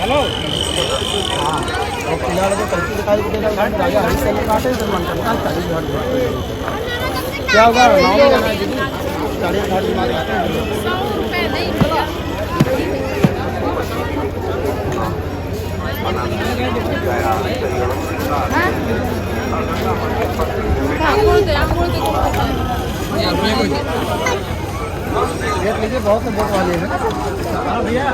Hello क्या होगा rate लीजिए, बहुत से बहुत वाले हैं भैया।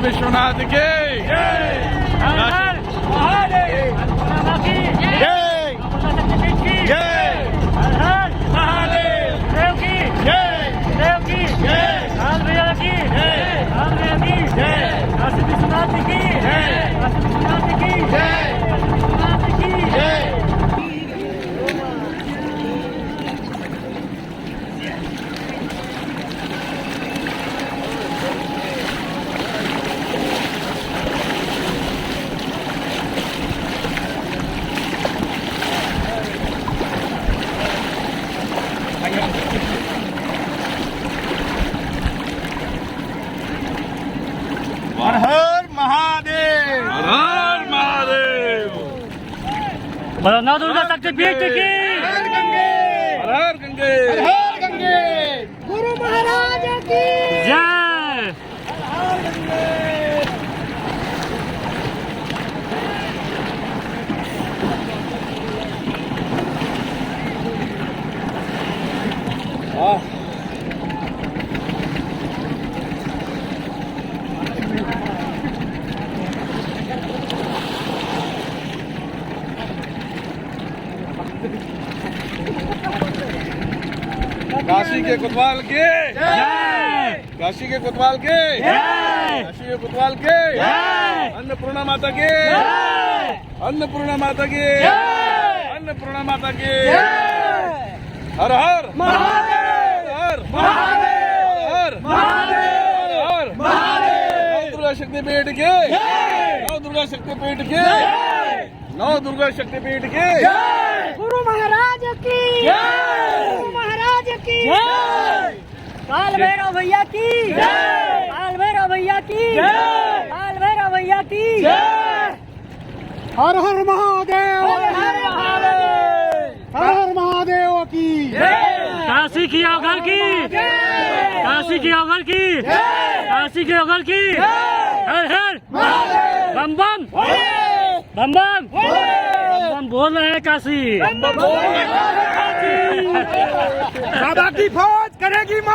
विश्वनाथ के हर हर महादेव, हर हर महादेव। नौ दुर्गा शक्तिपीठ की हर गंगे, हर हर गंगे, हर हर गंगे। गुरु महाराज की जय। हर गंगे। काशी के कोतवाल के जय। काशी के कोतवाल के जय। काशी के कोतवाल के जय। अन्नपूर्णा माता के जय। अन्नपूर्णा माता के जय। अन्नपूर्णा माता के जय। हर हर महादेव, हर महादेव, हर महादेव, हर महादेव। नौ दुर्गा शक्तिपीठ के नौ दुर्गा शक्तिपीठ के नौ दुर्गा शक्तिपीठ के गुरु महाराज की गुरु महाराज की काल भैरव भैया की काल भैरव भैया की काल भैरव भैया की हर हर महादेव, हर हर महादेव, हर हर महादेव की काशी की अवघर की काशी की अवघर की काशी की अवघर की हर हर बम बम बम बम बम बोल रहे हैं काशी। बाबा की फौज करेगी मौज,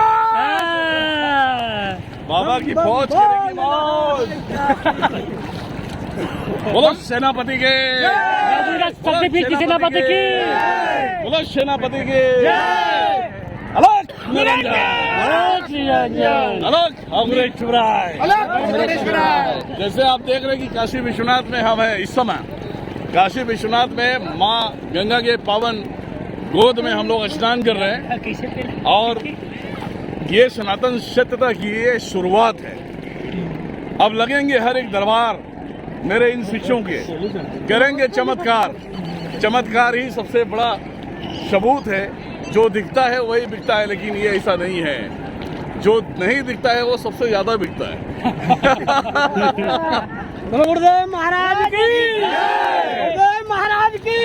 बाबा की फौज करेगी मौज। बोलो सेनापति के शक्तिपीठ की सेनापति की बोलो सेनापति के अलग निरंजन, अलग अमृतराय। जैसे आप देख रहे हैं कि काशी विश्वनाथ में हम हैं इस समय। काशी विश्वनाथ में माँ गंगा के पावन गोद में हम लोग स्नान कर रहे हैं और ये सनातन सत्यता की ये शुरुआत है। अब लगेंगे हर एक दरबार मेरे इन शिष्यों के करेंगे चमत्कार। चमत्कार ही सबसे बड़ा सबूत है। जो दिखता है वही बिकता है, लेकिन ये ऐसा नहीं है। जो नहीं दिखता है वो सबसे ज्यादा बिकता है। गुरुदेव महाराज की गुरुदेव महाराज की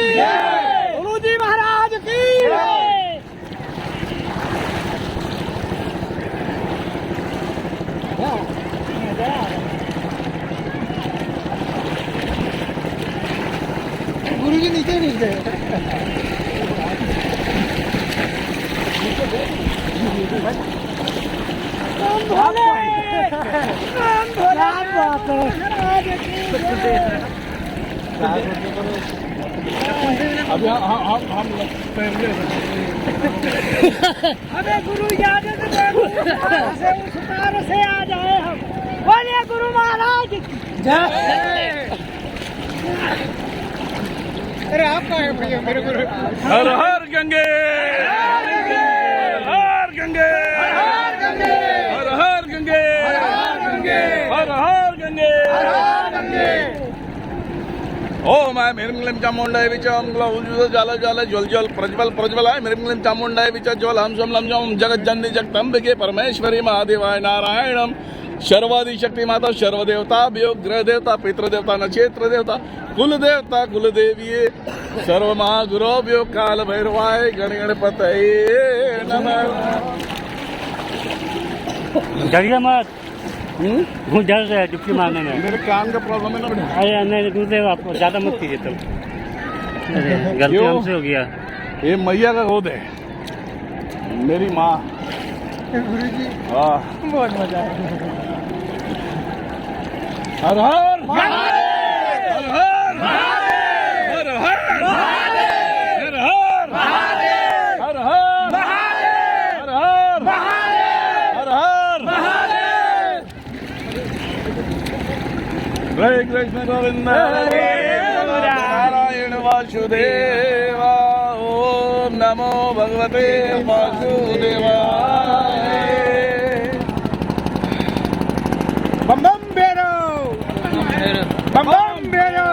गुरु जी महाराज की गुरु जी नीचे नहीं गए। राम भोले बात है। अभी हम हमें गुरु इजाजत दे, से उस पार से आ जाए हम। बोलिए गुरु महाराज की जय। अरे आप कहाँ हैं भैया, मेरे गुरु। हर हर गंगे, हर गंगे, हर गंगे, हर हर गंगे, हर हर गंगे। ओम ऐ मिर्मलिम चामुंडाय विचम ग्लौजुज जल जल ज्वल ज्वल प्रज्वल प्रज्वलाय मिर्मलिम चामुंडाय विच ज्वल हम सम लम जम जगत जननी जगदम्बिके परमेश्वरी महादेवाय नारायणम सर्वादि शक्ति माता सर्वदेवता ग्रह देवता पितृदेवता नक्षत्र देवता कुल देवता कुल देवीये सर्व महागुरो काल भैरवाय गणपतये नमः। डरिए मत, बहुत डर रहा है डुबकी मारने में। मेरे कान का प्रॉब्लम है ना बेटा। अरे नहीं गुरुदेव, आप ज्यादा मत कीजिए तुम। गलती क्यों? हमसे हो गया। ये मैया का गोद है, मेरी माँ। गुरुजी हाँ। बहुत मजा आया। हर हर महादेव, हर हर महादेव, हर हर महादेव, हर हर महादेव, हर हर महादेव, हर हर महादेव, हर हर महादेव। हरे कृष्ण गोविंद हरे नारायण वासुदेवा। ओम नमो भगवते वासुदेवाय। बम बम बेरो, बम बम बेरो,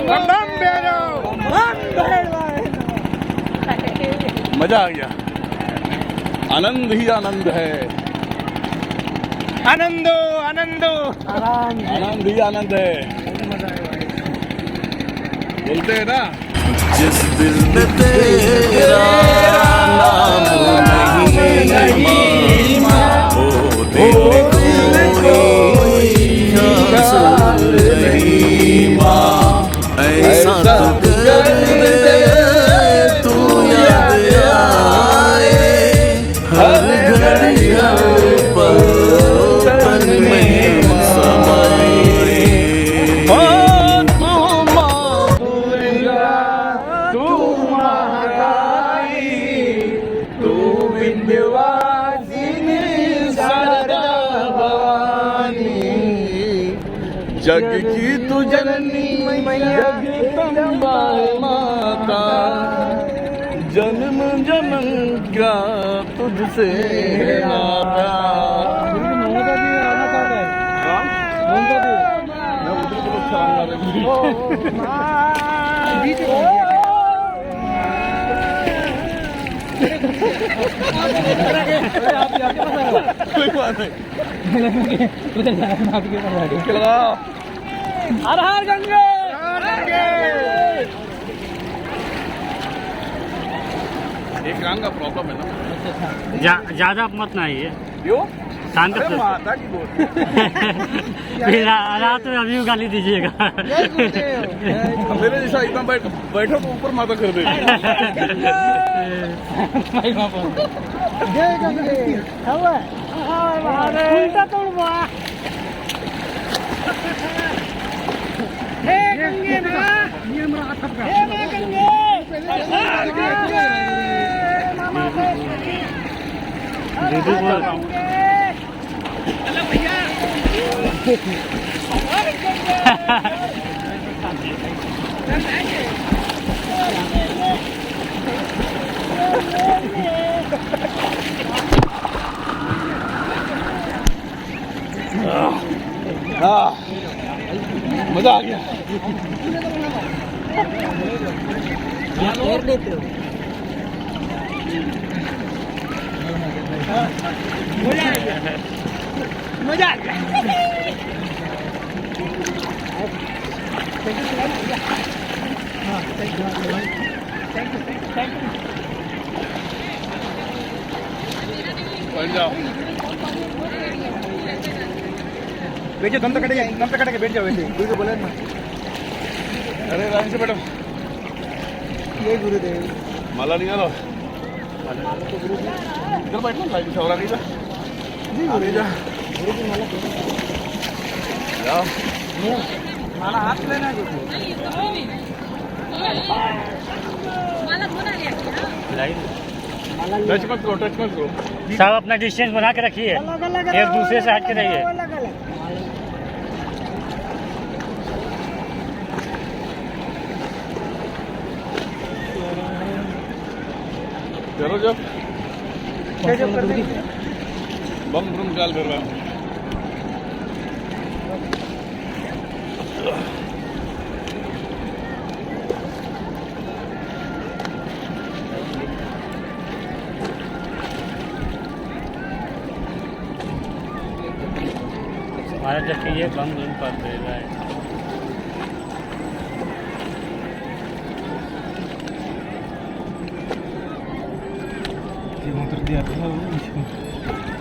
बम बम बेरो, बम बेरो। मजा आ गया, आनंद ही आनंद है, आनंदो आनंदो आराम। आनंद ही आनंद है। बोलते हैं ना, जिस दिल में तेरा नाम नहीं वो दिल कोई हासिल नहीं माँ। ऐसा तू कर दे तू याद आए हर घड़ी हर पल तन में समाए। जग की तू जननी जगदम्बा माता, जन्म जन्म का तुझसे नाता। कोई बात नहीं, लगाओ। हर हर गंगे, हर गंगे। एक कान का प्रॉब्लम है ना, ज्यादा मत ना आइए, क्यों? शांत अरे से। माता की गोद। फिर रात में अभी गाली दीजिएगा। मेरे जैसा एकदम बैठो तो ऊपर माता कर देगी। जय गंगे। हवा उल्टा तोड़वा। हे गंगे माँ, हे माँ गंगे, हर गंगे मामा दीदी बोल रहा हूँ। चलो भैया। हर गंगे। हाँ, मजा आ गया। मजा आ गया। बैठ जाओ। बैठो, दम तक कटेंगे, बैठ जाओ वैसे। गुरु को बोला ना। अरे लाइन से बैठो। ये गुरुदेव। माला निकालो। इधर बैठो, लाइन से और आगे जा। जी आगे जा। गुरु की माला। जाओ मला हात लेना घेतो टच मत करो टच मत करो साहब अपना डिस्टेंस बना के रखिए अलग अलग एक दूसरे से हट के रहिए अलग अलग चलो जो जो कर देंगे बम ब्रुम चाल कर रहा हूँ हमारा जब कि ये बम बम कर दे रहा है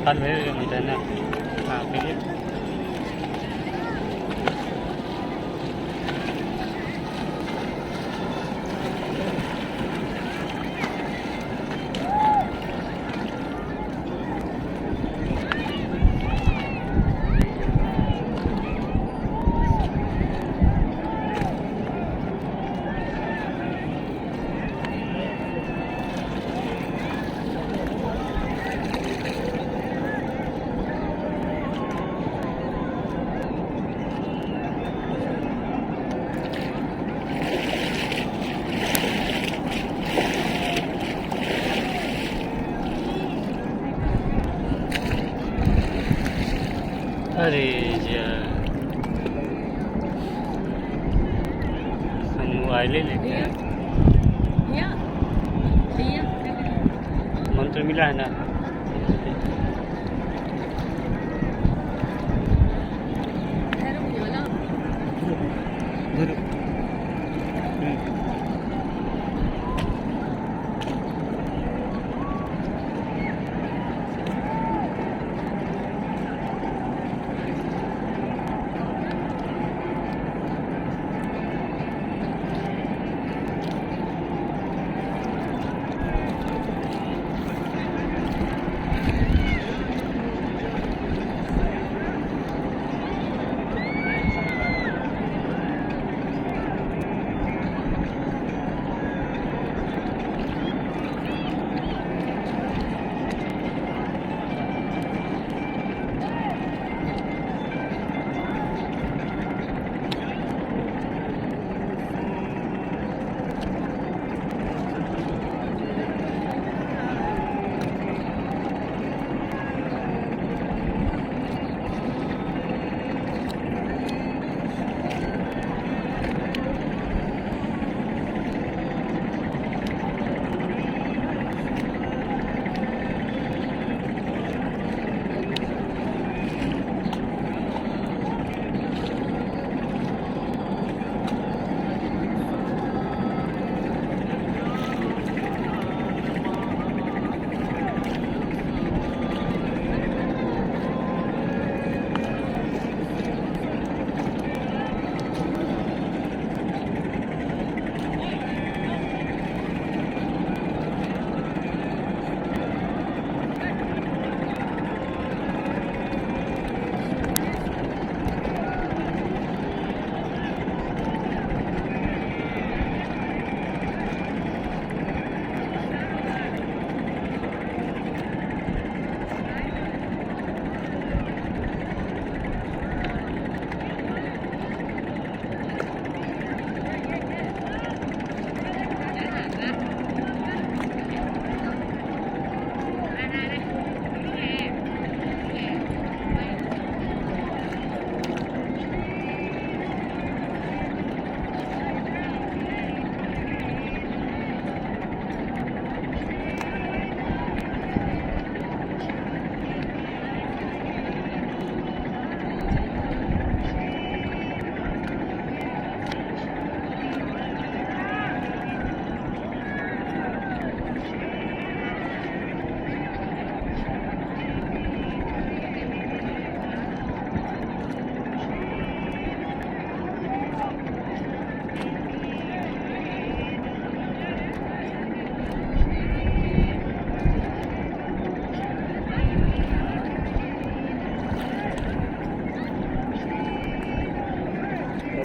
कल भेज मुझे ना हाँ भेजिए अरे यार हम मोबाइल लेके आए। मंत्र मिला है ना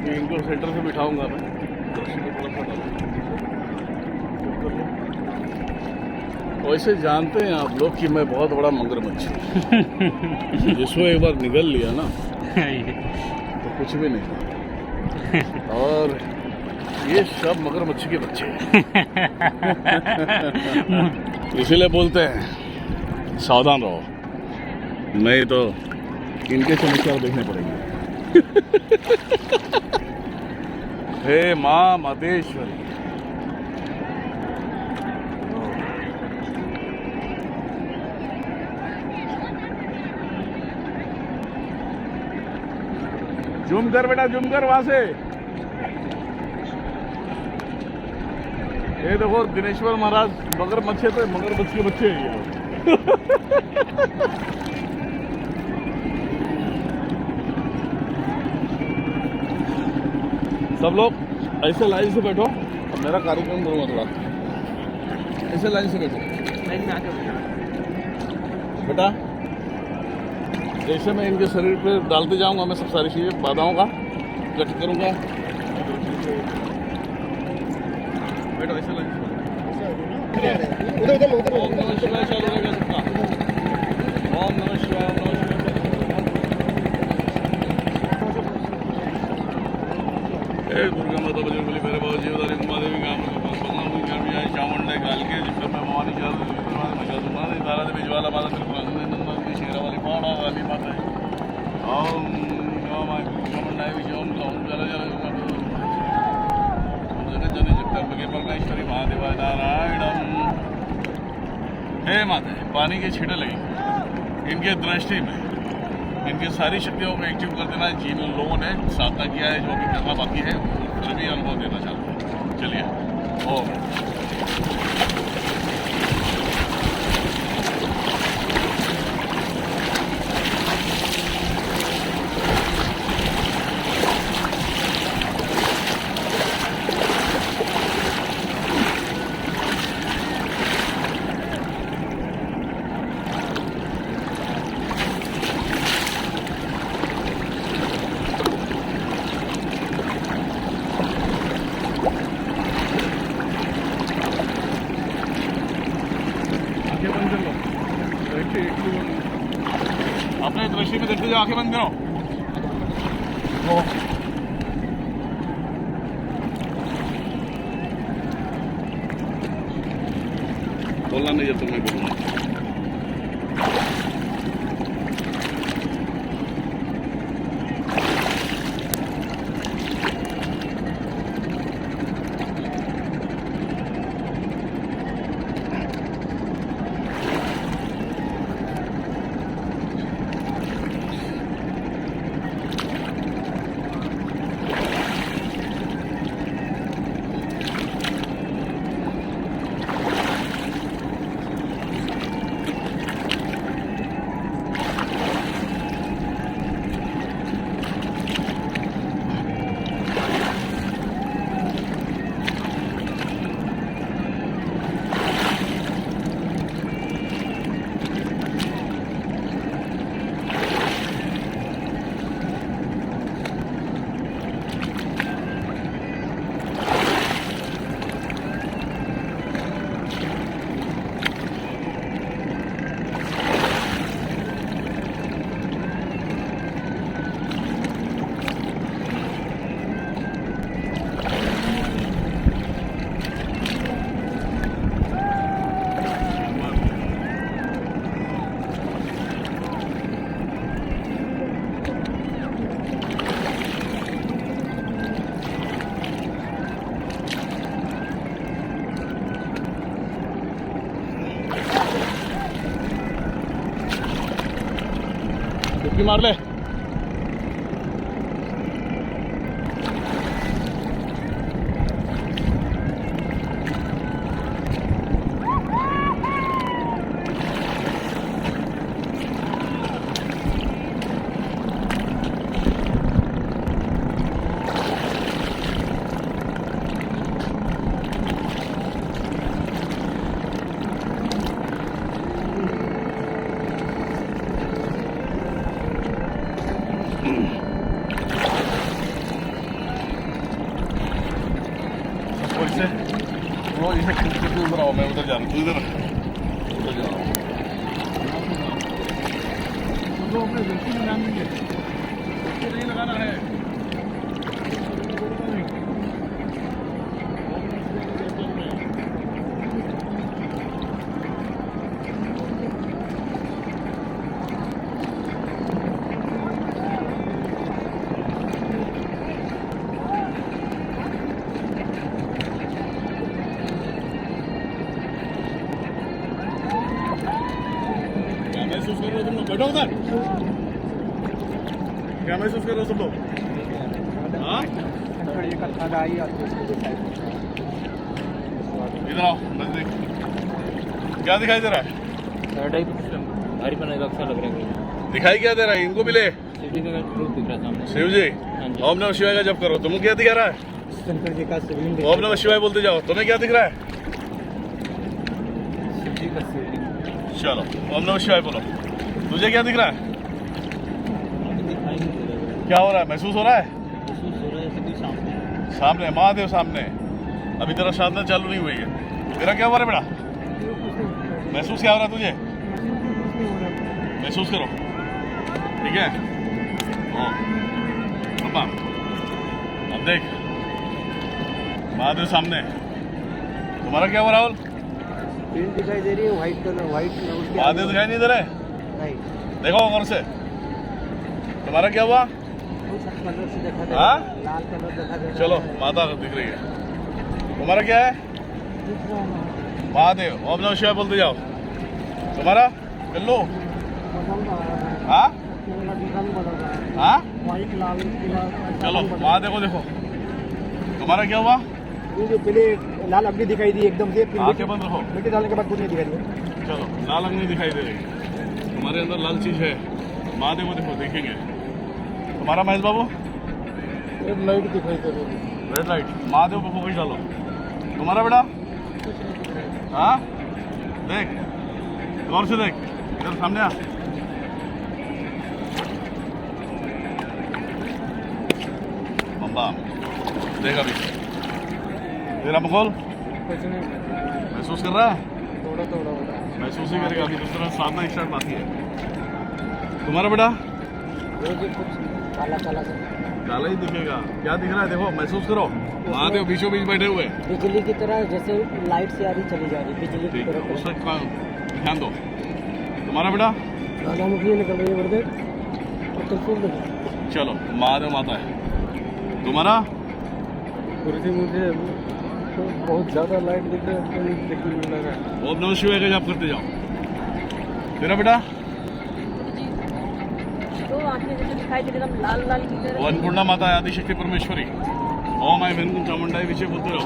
अभी इनको सेंटर से बिठाऊंगा मैं, रस्सी को थोड़ा सा डालूंगा। वैसे जानते हैं आप लोग कि मैं बहुत बड़ा मगरमच्छ हूँ। जिसको एक बार निगल लिया ना तो कुछ भी नहीं। और ये सब मगरमच्छ के बच्चे हैं। इसीलिए बोलते हैं सावधान रहो, नहीं तो इनके चमत्कार देखने पड़ेंगे। हे माँ मातेश्वरी, जूम कर बेटा, जूम कर वहां से। ये देखो दिनेश्वर महाराज मगरमच्छ है, तो मगरमच्छ के बच्चे हैं ये। सब लोग ऐसे लाइन से बैठो, मेरा कार्यक्रम करूँगा थोड़ा। ऐसे लाइन से बैठो बेटा। जैसे मैं इनके शरीर पे डालते जाऊंगा, मैं सब सारी चीज़ें बाधाओं का कट करूँगा। बैठो ऐसे लाइन से। ओम नमः शिवाय चालू रहेगा सबका। ओम नमः शिवाय, ओम नमः शिवाय। हे दुर्गा माता बजरंगबली भैरव बाबा जीवदारी उमा देवी गाम चामुंडा काल के जिस पर मैं भवानी तारा देवी ज्वाला माता त्रिपुरा शेरा वाली पाड़ा वाली माता है। ओम चामुंडा ओम जल जल जगत जन जगदम्बे परमेश्वरी महादेवा नारायणम। हे माता, पानी के छींटे लगी इनके दृष्टि में, इनकी सारी शक्तियों को एक्टिव कर देना। जिन लोगों ने साधना किया है, जो भी करना बाकी है, फिर भी अनुभव देना चाहते हैं। चलिए ओम। अपने दृष्टि में देखते जाओ, आंखें बंद करो। बोलना नहीं जब तक मैं बोलूँगा। डुबकी मार ले। जाओ, मैं उधर जा रहा हूँ, तू इधर उधर जा रहा हूँ। तो अपने व्यक्ति में ध्यान देंगे, व्यक्ति नहीं लगाना है। महसूस कर रहे हो तुम लोग? बैठो उधर। क्या महसूस कर रहे हो सब लोग? हाँ? इधर आओ, नजदीक। क्या दिखाई दे रहा है? दिखाई क्या दे रहा है? इनको भी ले। शिव जी, ओम नमः शिवाय का जप करो। तुम्हें क्या दिखा रहा है? शंकर जी का शिवलिंग। ओम नमः शिवाय बोलते जाओ। तुम्हें क्या दिख रहा है? चलो, ओम नमः शिवाय बोलो। तुझे क्या दिख रहा है? क्या हो रहा है? महसूस हो रहा है? सामने महादेव सामने। अभी तेरा साधना चालू नहीं हुई है। तेरा क्या हो रहा है बेटा? महसूस क्या हो रहा है तुझे? महसूस करो, ठीक है? पापा, अब देख, महादेव सामने। तुम्हारा क्या हो रहा है राहुल? प्रिंट दिखाई दे रही है, व्हाइट कलर, व्हाइट। महादेव दिखाई नहीं दे रहे? नहीं, देखो गौर से। तुम्हारा क्या हुआ? कलर से देखा दे हाँ? लाल कलर देखा दे। चलो, माता दिख रही है। तुम्हारा क्या है? महादेव। ओम नमः शिवाय बोलते जाओ। तुम्हारा कल्लू? हाँ हाँ? व्हाइट लाल चलो, महादेव को देखो। तुम्हारा क्या हुआ? ये जो पहले लाल अग्नि दिखाई दी एकदम से, आंखें बंद रखो। मिट्टी डालने के बाद कुछ नहीं दिखाई दिया। चलो, लाल अग्नि दिखाई दे रही। तुम्हारे अंदर लाल चीज है। महादेव को देखो, देखेंगे। तुम्हारा महेश बाबू? एक लाइट दिखाई दे रही है। Red light. महादेव को फोकस डालो। तुम्हारा बेटा? हाँ? देख, गौर से देख। इधर सामने आ। बम्बा, देख अभी। तेरा मुगल महसूस कर रहा है? थोड़ा थोड़ा हो रहा है। महसूस ही करेगा। अभी दूसरा साधना स्टार्ट बाकी है। तुम्हारा बेटा? वो जो कुछ काला काला सा काला ही दिखेगा। क्या दिख रहा है? देखो, महसूस करो। महादेव बीचों बीच बैठे हुए। बिजली की तरह, जैसे लाइट से आ रही चली जा रही, बिजली की ठीक है, तरह। उसका ध्यान दो। तुम्हारा बेटा? दादा मुखी निकल रही है बड़े और त्रिशूल देखो। चलो, महादेव माता है। तुम्हारा? कुर्सी मुझे तो बहुत ज़्यादा लाइट दिख रही है, देखने में लगा। ओम नमः शिवाय का जाप करते जाओ। तेरा बेटा? तो आंखें जैसे दिखाई दे रही एकदम लाल लाल की तरह। वो अन्नपूर्णा माता है, आदिशक्ति परमेश्वरी। ओम आई वेंकुम चामुंडाई विषय बोलते रहो।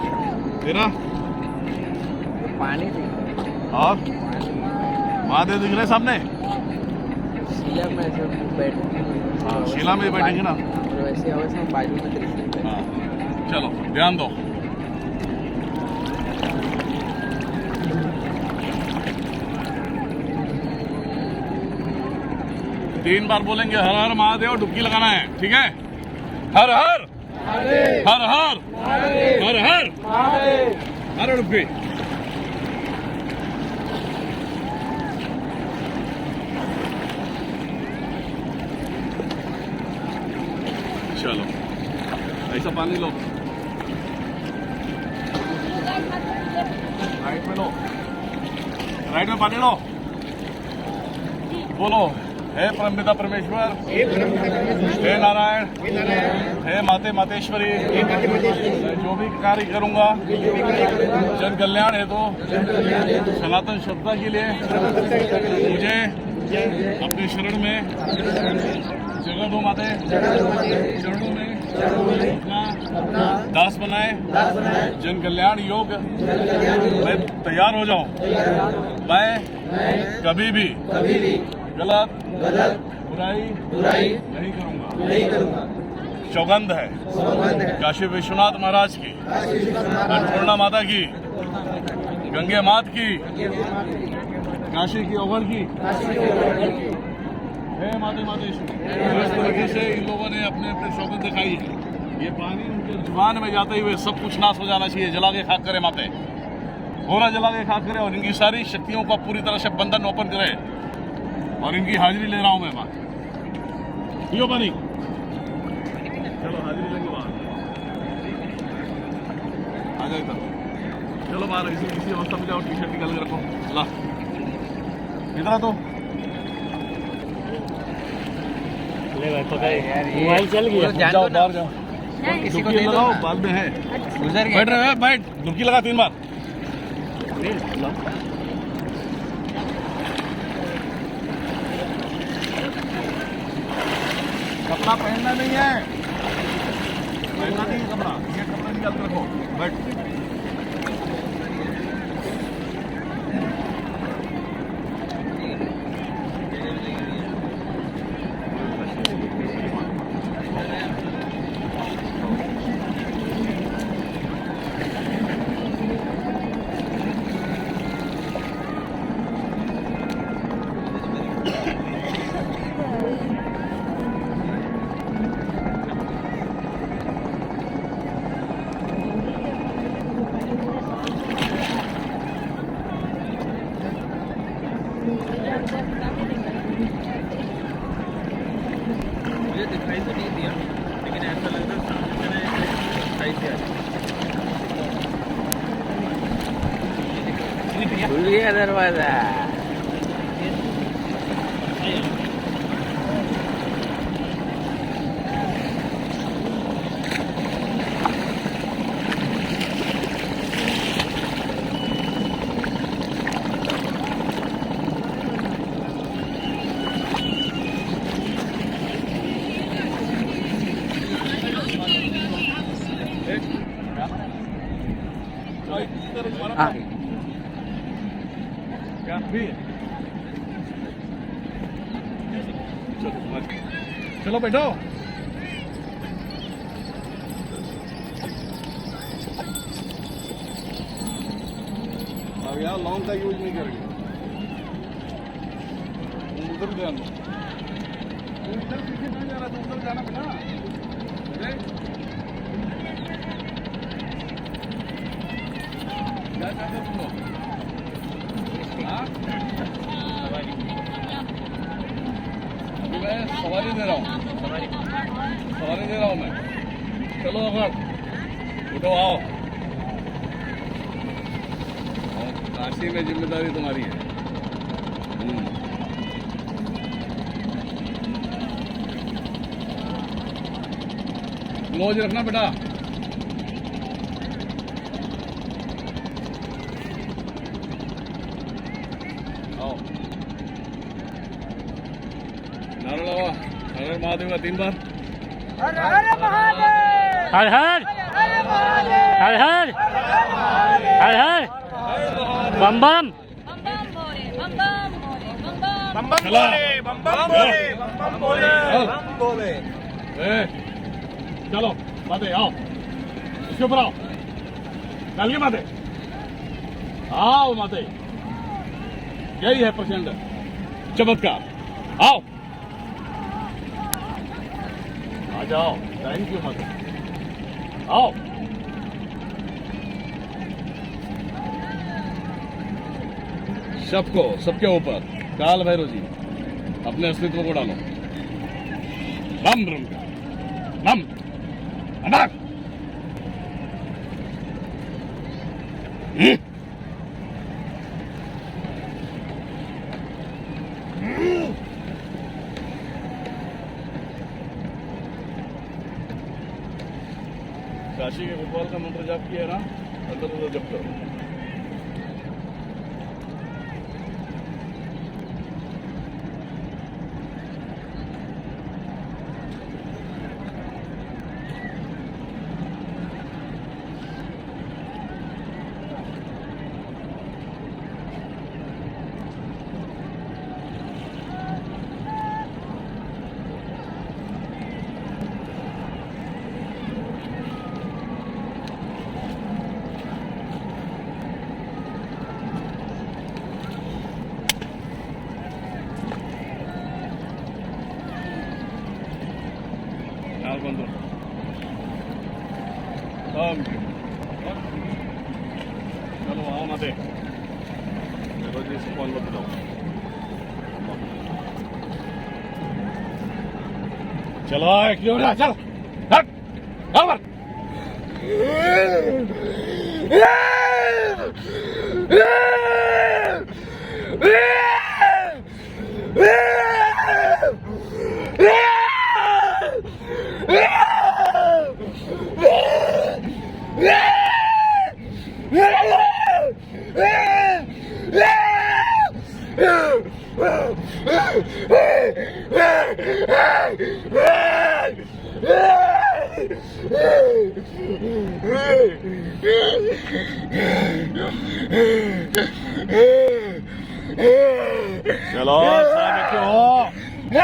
तेरा? पानी और महादेव दिख रहे सामने? शिला में ऐसे बैठ, हाँ, शिला में बैठेंगे ना। वैसे अवश्य हम बाजू में त्रिशूल। हाँ, चलो, ध्यान दो। तीन बार बोलेंगे हर हर महादेव, डुबकी लगाना है, ठीक है? हर हर हर हर हर हर हर डुबकी। चलो, ऐसा पानी लो, राइट में लो, राइट में पानी लो। बोलो, हे परमपिता परमेश्वर, हे नारायण, हे माते मातेश्वरी, मैं जो भी कार्य करूंगा जन कल्याण हेतु, सनातन श्रद्धा के लिए मुझे अपने शरण में जगह दो माते, चरणों में अपना दास बनाए, जन कल्याण योग मैं तैयार हो जाऊं। मैं कभी भी गलत बुराई नहीं करूंगा। सौगंध है काशी विश्वनाथ महाराज की, अन्नपूर्णा माता की, गंगे मात की, काशी की अवघड़ की, हे माते मातेश्वरी। इस तरीके से इन लोगों ने अपने अपने सौगंध दिखाई है। ये पानी उनके जुबान में जाते हुए सब कुछ नाश हो जाना चाहिए। जला के खाक करे माते। कोहरा जला के खास करे और इनकी सारी शक्तियों का पूरी तरह से बंधन ओपन करे और इनकी हाजिरी ले रहा हूं मैं वहां। पियो पानी। चलो हाजिरी लेंगे बाहर। आ जाए इधर। चलो बाहर इसी अवस्था में जाओ, टी शर्ट निकाल के रखो। ला इधर आ तो। ले भाई पकड़, मोबाइल चल गया। जाओ बाहर जाओ। डुबकी लगाओ, बाद में है। बैठ रहे हैं, बैठ। डुबकी लगा 3 बार। कपड़ा पहनना नहीं है, पहनना नहीं है कपड़ा। ये कपड़ा निकाल के रखो, बैठ। मुझे दिखाई तो नहीं दिया, लेकिन ऐसा लग रहा सामने दिखाई दिया। खुल गया दरवाजा। क्या भी? चलो बैठो। अब यार लॉन्ग का यूज नहीं करेंगे। उधर ध्यान दो। उधर पीछे नहीं जा रहा तो उधर जाना बेटा। क्या चाहते हो तुम लोग? अभी मैं सवारी दे रहा हूँ, सवारी दे रहा हूँ मैं। चलो अगर उठो, आओ। काशी में जिम्मेदारी तुम्हारी है। नोज रखना बेटा। आओ, नारा लगाओ। हर महादेव का 3 बार। हर हर महादेव, हर हर हर महादेव, हर हर हर हर बम बम। चला। चलो माते आओ, इसके ऊपर आओ। डाल के माते आओ, माते यही है प्रचंड चमत्कार। आओ, आ जाओ। थैंक यू माते। आओ, सबको, सबके ऊपर काल भैरव जी अपने अस्तित्व को डालो। बम ब्रम का बम अनाक। काशी के गोपाल का मंत्र जाप किया ना, अंदर जप करो। बंद रखो। चलो आओ मत चलो जी इसको कौन मत बताओ चलो क्यों ना चल हट आओ चलो सारे क्यों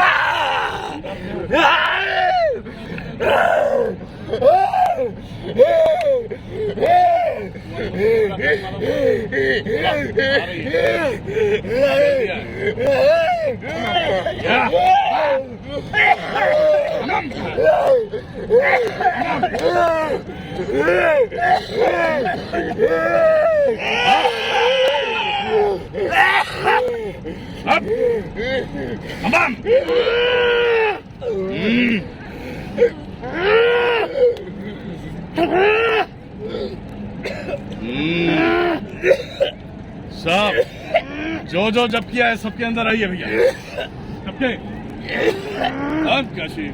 सब जो जब किया है सबके अंदर आइए भैया सबके काशी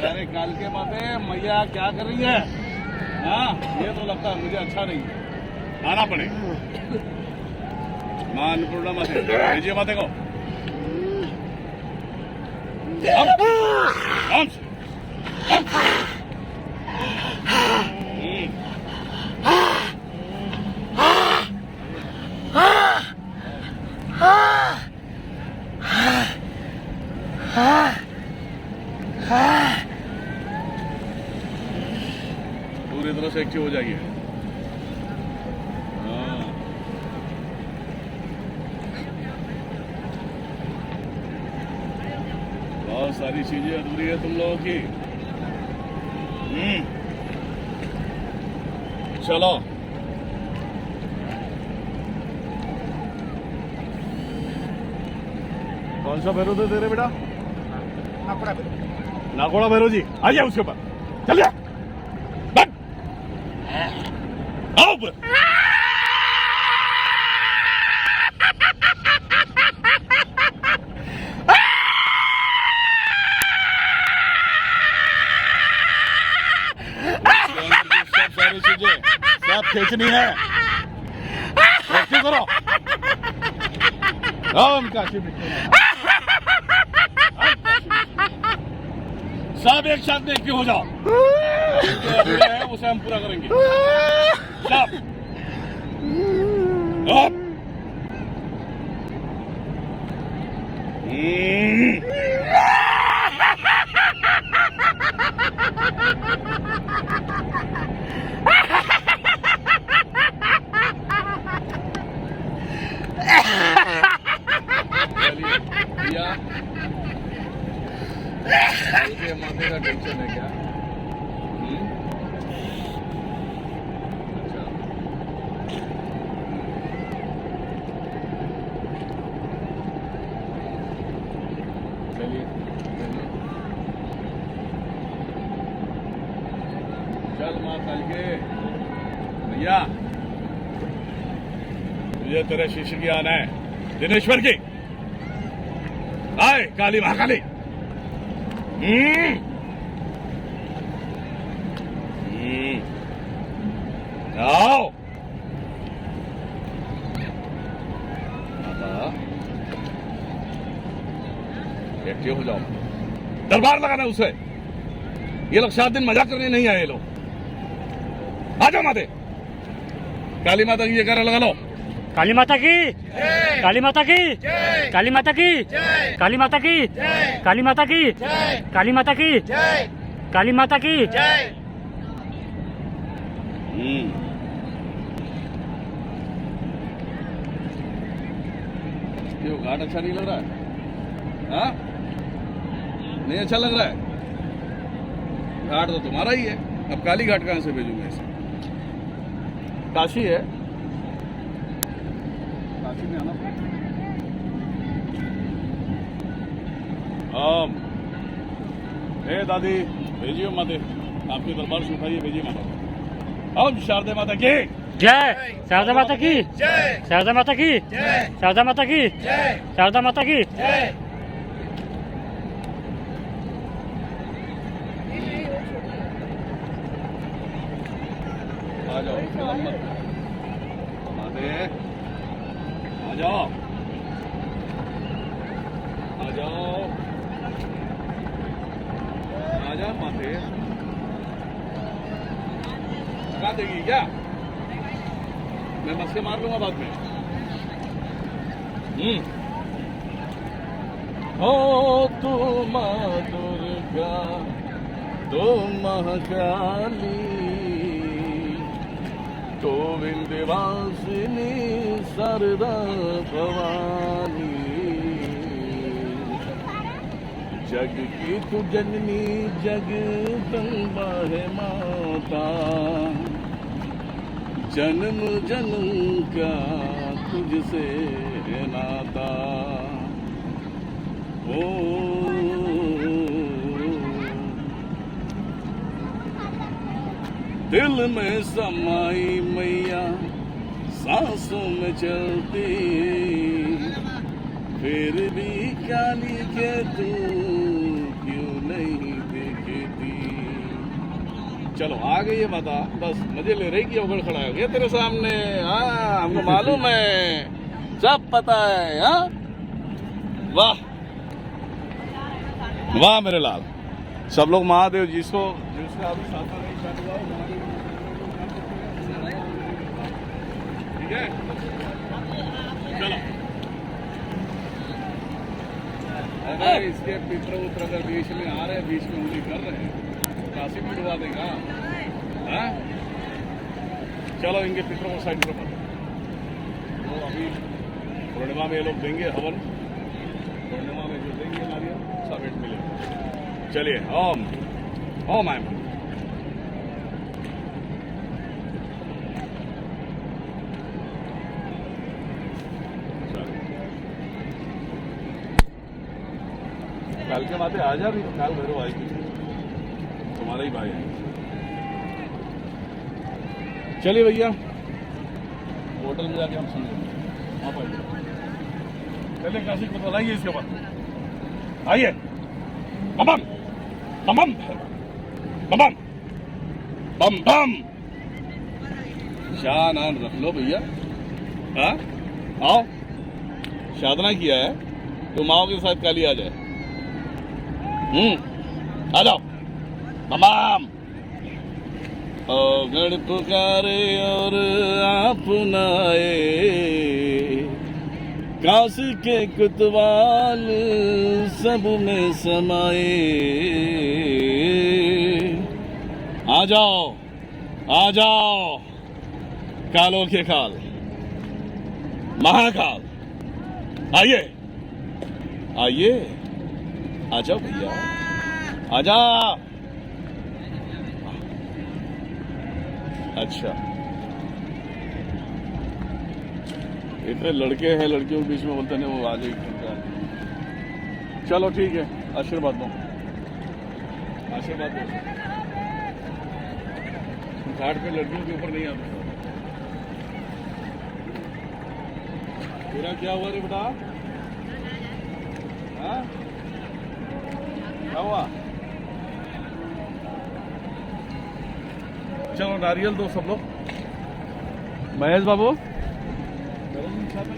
अरे काल के बातें मैया क्या कर रही है हाँ ये तो लगता है मुझे अच्छा नहीं है आना पड़ेगा मां अन्नपूर्णा माते भेजिए माते को पूरी तरह से एक्टिव हो जाइए बहुत सारी चीजें अधूरी है तुम लोगों की चलो कौन सा भैरव दे रहे बेटा नाकोड़ा भैरव जी आ जाए उसके ऊपर चलिए आओ सारी चीजें सब खींचनी है करो ओम काशी सब एक साथ में क्यों हो जाओ है उसे हम पूरा करेंगे सब ये माथे का टेंशन है क्या अच्छा चलिए चल माँ कल के भैया मुझे तेरे शिष्य की आना है दिनेश्वर की आए काली महाकाली आओ एक्टिव हो जाओ दरबार लगाना उसे ये लोग 7 दिन मजाक करने नहीं आए ये लोग आ जाओ माते काली माता की ये कर लगा लो काली माता की काली माता की काली माता की काली माता की काली माता की काली माता की काली माता की क्यों घाट अच्छा नहीं लग रहा है हाँ नहीं अच्छा लग रहा है घाट तो तुम्हारा ही है अब काली घाट कहां से भेजूंगा इसे काशी है, काशी में आना पड़ेगा। दादी भेजिए माते, आपके दरबार से उठाइए, भेजिए माता। अब शारदा माता की जय, शारदा माता की जय, शारदा माता की जय, शारदा माता की जय, शारदा माता की जय। आ जाओ माते, आ जाओ, आ जाओ, आ जाओ माते। लगा देगी क्या? मैं मस्के मार लूंगा बाद में। हो तू माँ दुर्गा, तो महाकाली, तो विंध्यवासिनी शारदा भवानी, जग की तू जननी जगदम्बा है माता, जन्म जन्म का तुझसे है नाता। ओ दिल में समाई मैया, सांसों में चलती, फिर भी काली के तू क्यों नहीं दिखती। चलो आ गई है माता, बस मजे ले रही कि उगड़ खड़ा हो गया तेरे सामने। हाँ, हमको मालूम है, सब पता है। हाँ, वाह वाह मेरे लाल। सब लोग महादेव जिसको जिसका अभी साथ नहीं शादी हुआ, ठीक है। चलो अगर इसके पितर उतर अगर बीच में आ रहे हैं, बीच में उंगली कर रहे हैं, काशी में डुबा देगा। हाँ? चलो इनके पितरों को साइड पर तो अभी पूर्णिमा में ये लोग देंगे हवन, पूर्णिमा में जो देंगे नारियल सब रेट मिलेगा। चलिए ओम ओम आय कल के बातें आ जा भी, कल भैरव आएगी, तुम्हारा ही भाई है। चलिए भैया होटल में जाके हम सुनेंगे, आप आइए। चलिए काशी को बताइए इसके बाद, आइए। बम बम बम बम बम बम, शान आन रख लो भैया। हाँ आओ, साधना किया है तो माओ के साथ काली आ जाए। आ जाओ बम। गण पुकारे और आप नाए, काशी के कुतवाल सब में समाए। आ जाओ आ जाओ, कालों के काल महाकाल, आइए आइए, आ जाओ भैया, आ जाओ। अच्छा इतने लड़के हैं, लड़कियों के बीच में बोलते नहीं वो आ जाएगी। चलो ठीक है, आशीर्वाद दो, आशीर्वाद दो। घाट पे लड़कियों के ऊपर नहीं आता। तेरा क्या हुआ रे बेटा? हाँ क्या हुआ? चलो नारियल दो सब लोग। महेश बाबू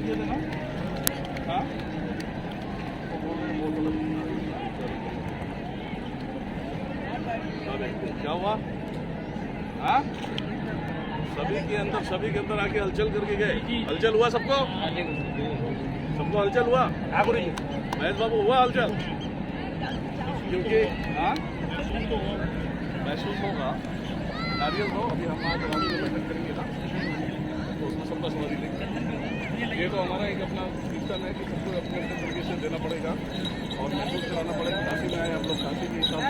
ये देना। हाँ? क्या हुआ? हाँ? सभी के अंदर आके हलचल करके गए। हलचल हुआ सबको? सबको हलचल हुआ? महेश बाबू हुआ हलचल? क्योंकि हाँ महसूस होगा। नारियल दो, अभी हम आज बैठक करेंगे ना, तो उसमें सबका समाधि देंगे। ये तो हमारा एक अपना सिस्टम है कि सबको अपने अपने तरीके से देना पड़ेगा और महसूस कराना पड़ेगा। काशी में आए हम लोग, काशी के हिसाब से।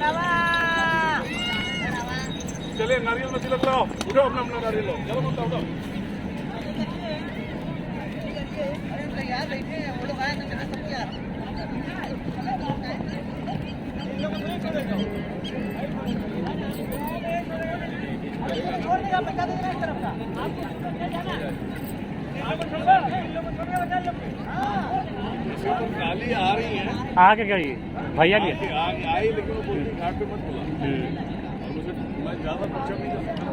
चलिए नारियल में तिलक लाओ, उठो अपना अपना नारियल लो, चलो मत उठाओ। गाली आ रही है आगे क्या ये भैया की आगे आई, लेकिन वो बोलती घाट पे मत बुला। और मुझे मैं ज्यादा पूछा नहीं कर सकता।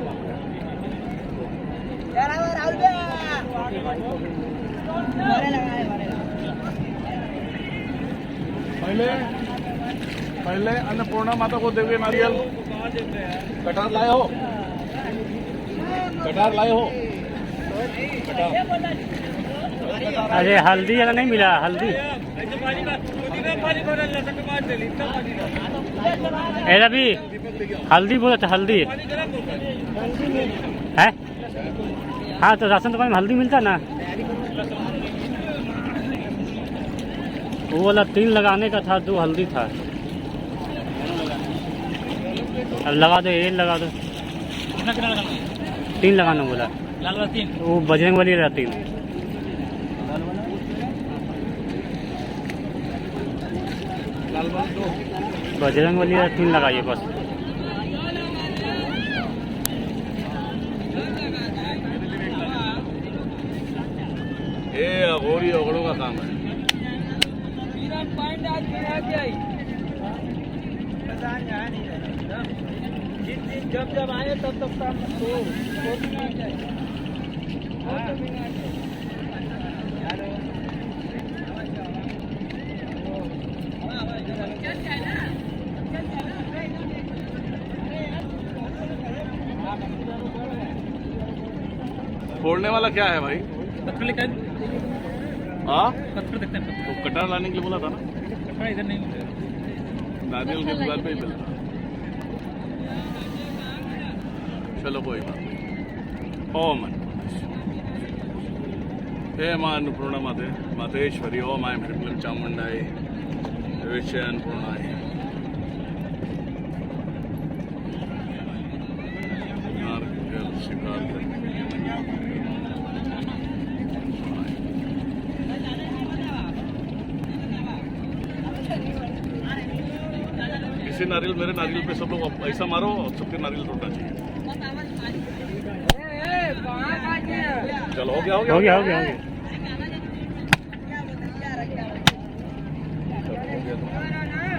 पहले अन्नपूर्णा माता को देवे नारियल। कटार लाए हो? कटार लाए हो? अरे हल्दी अगर नहीं मिला हल्दी ऐसा भी हल्दी बोला था हल्दी है। हाँ तो राशन दुकान में हल्दी मिलता ना। वो वाला 3 लगाने का था, 2 हल्दी था। अब लगा दो, 1 लगा दो। 3 लगाना बोला। वो बजरंग वाली रहा 3। बजरंग वाली 3 लगाइए बस। ये अघोरी अघड़ों का काम है। जब जब आए तब तब काम फोड़ने वाला क्या है भाई? हाँ तो कटार लाने के लिए बोला था ना। इधर नहीं नारियल के दुकान पे ही मिलता। चलो कोई बात नहीं। ओम हे मां अन्नपूर्णा माते मातेश्वरी ओम ऐं श्रीक्लीं चामुंडाय विषय अन्नपूर्णाय नारियल स्वीकार करें। किसी नारियल मेरे नारियल पे सब लोग ऐसा मारो और सबके नारियल टूटना चाहिए। चलो हो गया हो गया हो गया हो गया हो गया।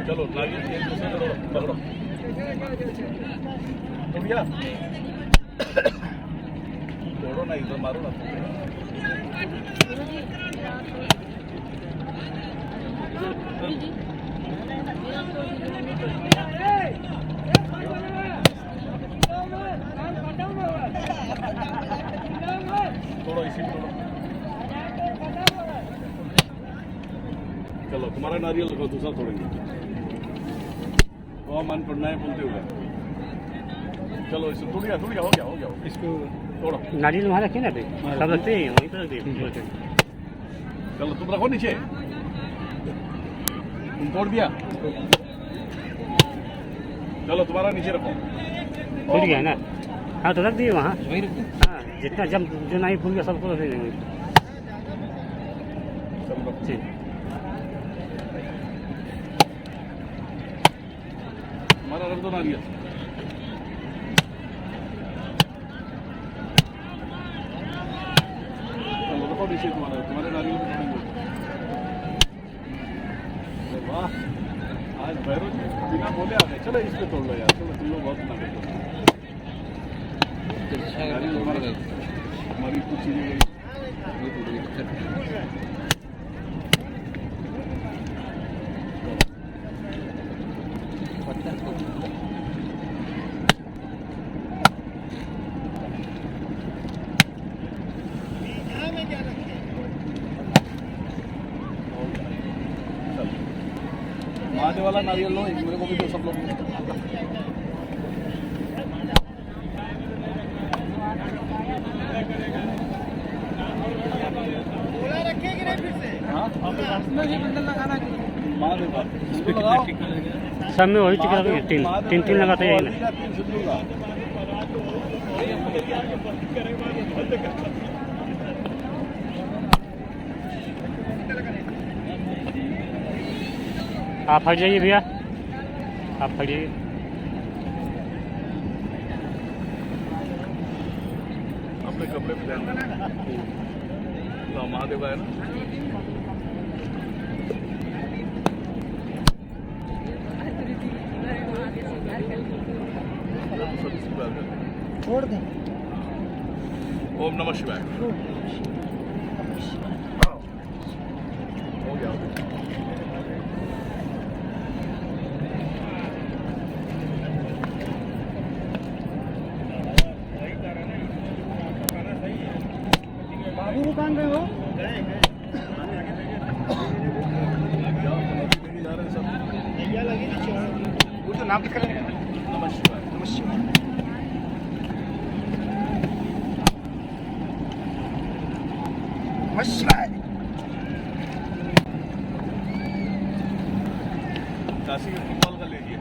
चलो नारियल एक दूसरे को पकड़ो। टूट गया? तोड़ो ना, इधर मारो ना। थोड़ा इसी में थोड़ा। चलो तुम्हारा नारियल रखो, दूसरा तोड़ेंगे। तो मन पड़ना है बोलते हुए। चलो इसे टूट गया हो गया इसको तोड़ो। नारियल वहाँ रखे ना अभी सब रखते हैं वहीं पर रख दिए। चलो तुम रखो नीचे। तुम तोड़ दिया। चलो तुम्हारा नीचे रखो। फूल गया ना। हाँ तो रख दिए वहाँ। हाँ जितना जम जो नहीं फूल गया सबको रख देंगे। ठीक हमारा रख दो नारियल। चलो रखो नीचे तुम्हारे नारियल में तोड़ेंगे। वाह आज भैरव जी बिना बोले आ गए। चलो इस पे तोड़ लो यार। चलो तुम लोग बहुत नारियल तोड़। हमारी कुछ चीजें महादेव वाला नारियल लो, मेरे को भी तो सब लोग। सब में वही टिका रखेंगे। 3 लगाते हैं ना। आप हट जाइए भैया, आप हट जाइए। अपने कपड़े पे ध्यान देना। तो महादेव है ना, सभी स्वीकार करें। छोड़ दें। ओम नमः शिवाय। हो गया। बाबू को कान रहे हो? जा रहे हैं सब। वो तो नाम लिख रहे हैं। नमः शिवाय। नमः शिवाय। नमः शिवाय। काशी के फुटबॉल का लीजिए।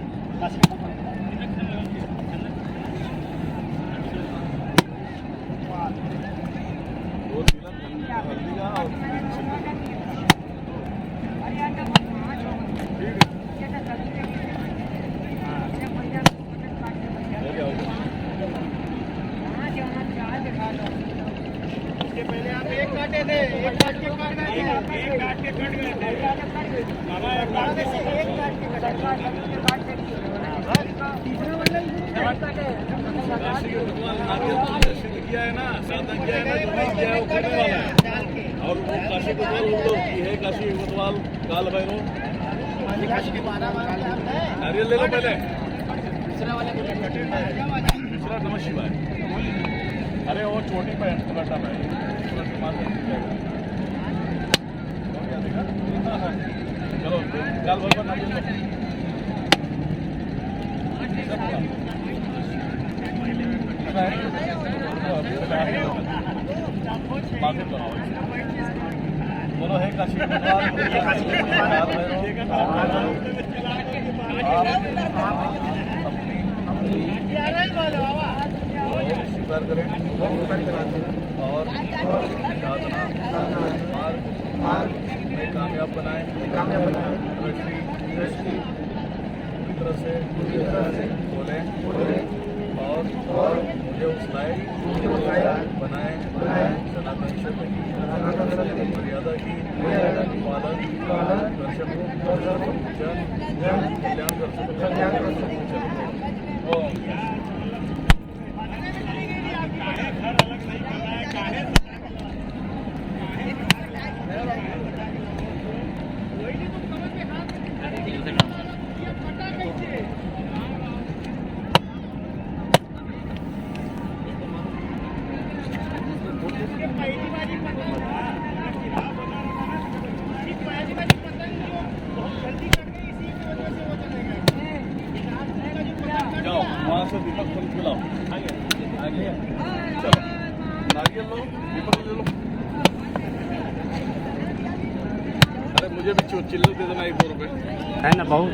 दो तिलक हल्दी का और हो गया, हो गया। इसके पहले आप एक काटे थे, एक काट के कट गए थे, एक काट के कट गए थे। बाबा में से एक काट के कट गए। तीसरा वाला काशी के भगवान नारियल तो सिद्ध किया है ना, साधना किया है ना, जो नहीं किया है वो करने वाला है। और वो काशी कोतवाल उन लोग की है, काशी कोतवाल काल भैरव। नारियल ले लो पहले। दूसरा नमः शिवाय। अरे वो छोटी पे बटा पे चलो काल भैरव नारियल लो। बोलो है काशी स्वीकार करें और मार्ग में कामयाब बनाए दृष्टि पूरी तरह से बोले और मुझे उस लायक बनाए सनातन धर्म की मर्यादा की पालन कर सकूं, जन कल्याण कर सकूं। जाओ वहाँ से दीपक फल खिलाओ। आगे चलो नारियल लो, दीपक ले लो। अरे मुझे भी चिल्लर दे देना 1-2 रुपए है ना बहुत।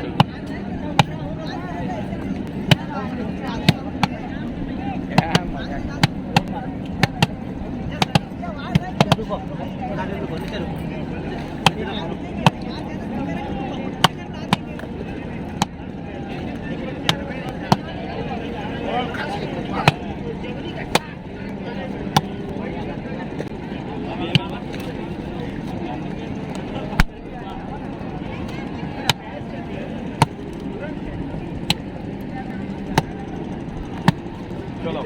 चलो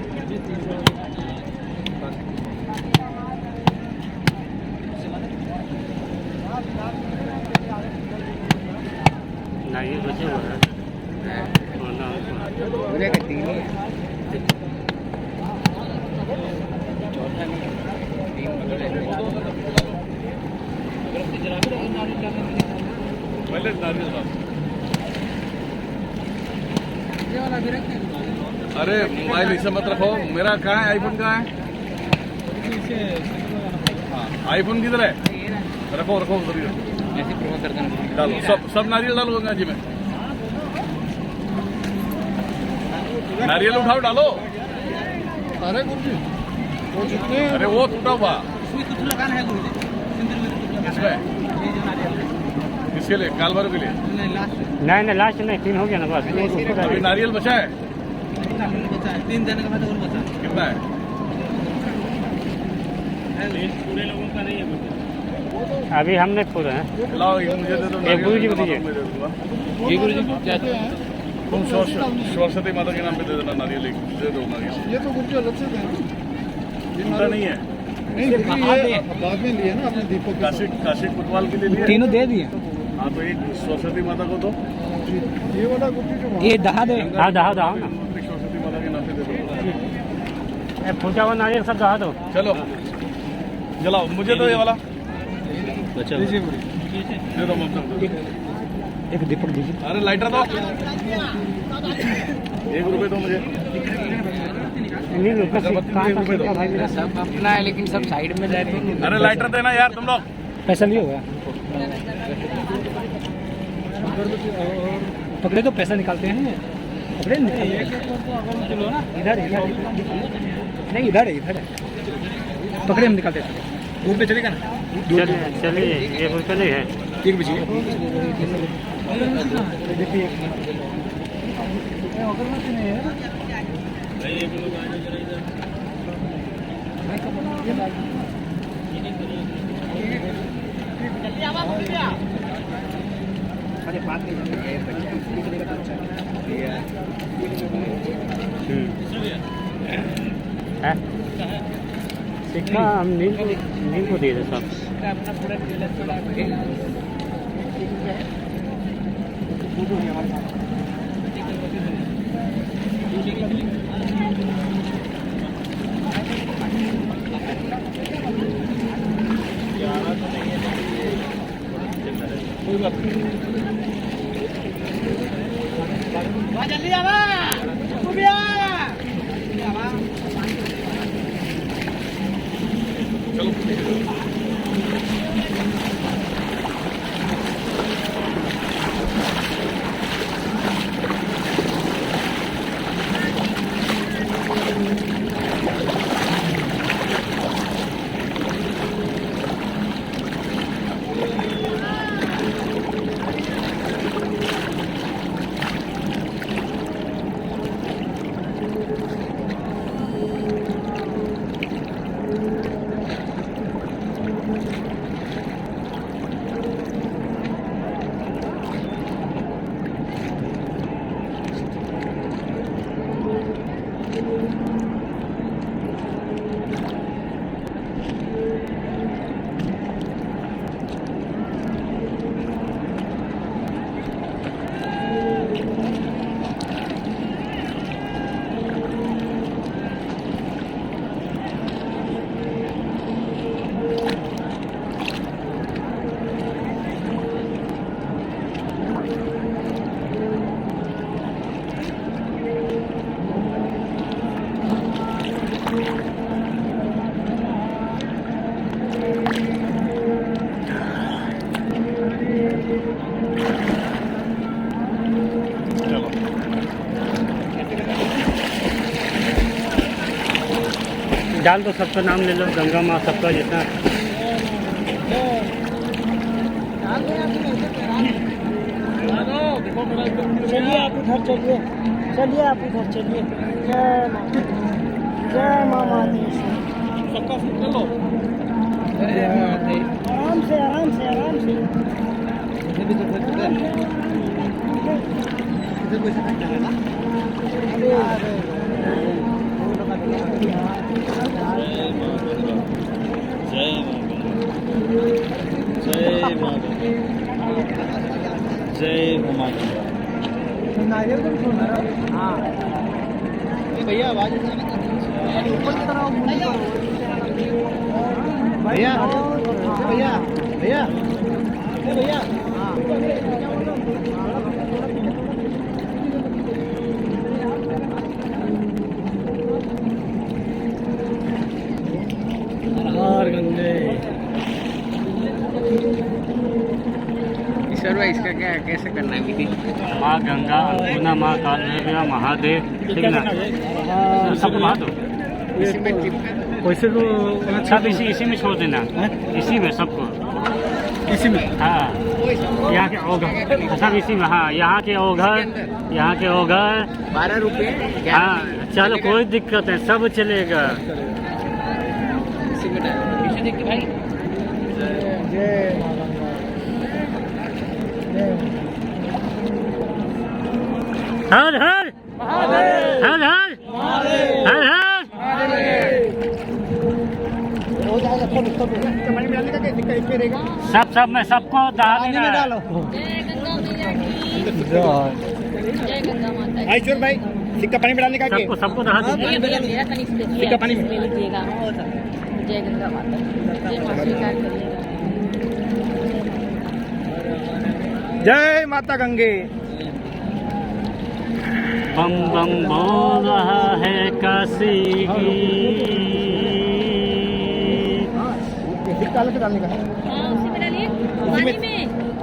नारियल बचे हुए हैं। पहले नारियल डालो। अरे मोबाइल इसे मत रखो, मेरा कहाँ है? आईफोन कहाँ है? हाँ आईफोन किधर है? रखो रखो उधर डालो, सब नारियल डालो गंगा जी में। नारियल उठाओ डालो। अरे गुरुजी वो जितने अरे वो टूटा हुआ लगाना है गुरुजी। इसमें किसके लिए? कालवारू के लिए? नहीं लास्ट नहीं, 3 हो गया ना बस। अभी नारियल बचा है? 3 देने के बाद और बचा। कितना है? पूरे लोगों का नहीं है कुछ। अभी हमने पूरा है। लाओ ये मुझे दे दो। ये गुरुजी को दीजिए। मैं दे दूंगा। ये गुरुजी क्या तुम सरस्वती माता के नाम पे दे देना नारियल, दे दो नारियल। ये तो गुरुजी अलग से देना। चिंता नहीं है। नहीं बाद में लिए ना अपने दीपक के साथ। काशी कोतवाल के लिए लिया? तीनों दे दिए। हाँ तो एक सरस्वती माता को दो। ये वाला गुरुजी जो ये दहा दे। हाँ दहा दो ना, सरस्वती माता के नाम पे दे दो। फूटा हुआ नारियल सब दहा दो। चलो जलाओ, मुझे तो ये वाला बचा दे दो मम्मी। एक दीपक दीजिए। अरे लाइटर दो, 1 रुपए दो मुझे। नहीं रुपये कहाँ एक रुपए दो। भाई मेरा सब अपना है लेकिन सब साइड में जाए तो अरे लाइटर देना यार तुम लोग। पैसा नहीं होगा। पकड़े तो पैसा निकालते हैं। पकड़े नहीं इधर नहीं, इधर है पकड़े हम निकालते हैं। दूर पे चलेगा ना? चलिए 1 रुपये नहीं है। ठीक बचिए। है सिक्का हम नील को दे दे सब। जल्दी आवा डाल दो, सबका नाम ले लो, गंगा माँ सबका जितना। चलिए आप उधर चलिए, चलिए आप उधर चलिए। जय माँ महादेश्वरी। सबका चलो आराम से आराम से आराम से। जय माता। नारियल को छोड़ना। हाँ भैया आवाज भैया भैया भैया भैया इसका क्या कैसे करना है विधि? माँ गंगा, अन्नपूर्णा, माँ कालभैरव, महादेव, ठीक है ना? सबको बहा दो। वैसे तो सब इसी में छोड़ देना, इसी में सबको इसी में हाँ यहाँ के ओघर सब इसी में। हाँ यहाँ के ओघर 12 रुपए हाँ चलो कोई दिक्कत नहीं, सब चलेगा। इसी में डाल पीछे देख के भाई। हर हर हर हर हर हर पानी में डालने का क्या दिक्कत इसमें रहेगा? सब में सबको डालना है। जय गंगा मैया की जय गंगा माता की। ईश्वर भाई सिक्का पानी में डालने का क्या? सबको डाल भैया भैया मेरा कनिक सिक्का पानी में। ले लीजिएगा। जय गंगा माता की। जय मां स्वीकार करिएगा। जय माता गंगे। बम बम बोल रहा है काशी की। सिक्का अलग से डालने का है। हाँ उसी में डालिए पानी में।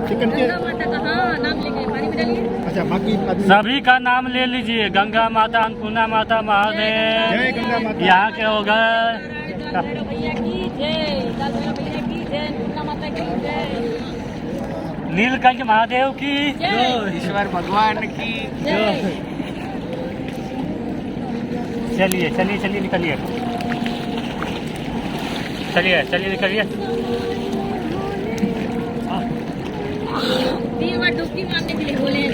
चिकन के गंगा माता का हाँ नाम लेके पानी में डालिए। अच्छा बाकी आदमी सभी का नाम ले लीजिए, गंगा माता, अन्नपूर्णा माता, महादेव, जय गंगा माता। यहाँ के होगा। भैरव भैया की जय। लाल भैरव भैया की जय। अन्नपूर्णा माता की जय। नीलकंठ महादेव की जय। ईश्वर भगवान की जय। चलिए चलिए चलिए निकलिए, चलिए चलिए निकलिए। 3 बार डुबकी मारने के लिए बोले हैं।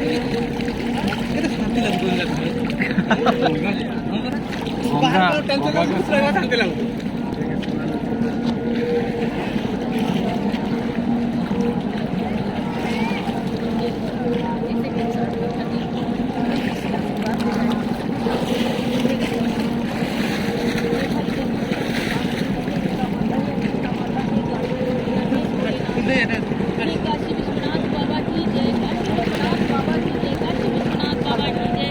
काशी विश्वनाथ बाबा की जय। काशी विश्वनाथ बाबा की जय। काशी विश्वनाथ बाबा की जय।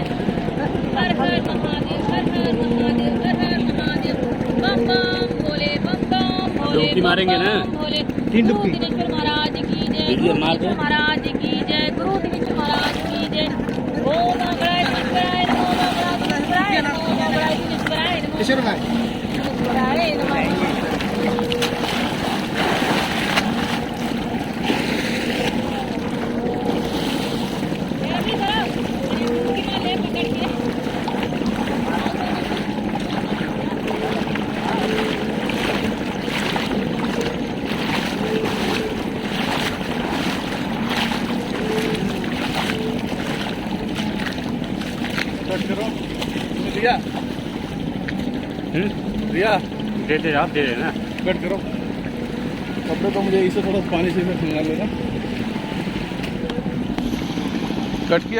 हर हर महादेव। हर हर महादेव। हर हर महादेव। बम बम भोले। बम बम भोले। डुबकी मारेंगे ना? बम बम भोले। 3 डुबकी। गुरु दिनेश्वर महाराज की जय। दीजिए, गुरु मार दो। दिनेश्वर महाराज की जय। गुरु दिनेश्वर महाराज की जय। ओम मंगलाय मंगलाय नमो मंगलाय नमो मंगलाय दिनेश्वराय नमो ईश्वर भाई दिनेश्वराय नमो। कट करो। रिया रिया दे दे, आप दे देना। कट करो। कपड़े तो मुझे इसे थोड़ा पानी से खंगाल लेना। कट किया।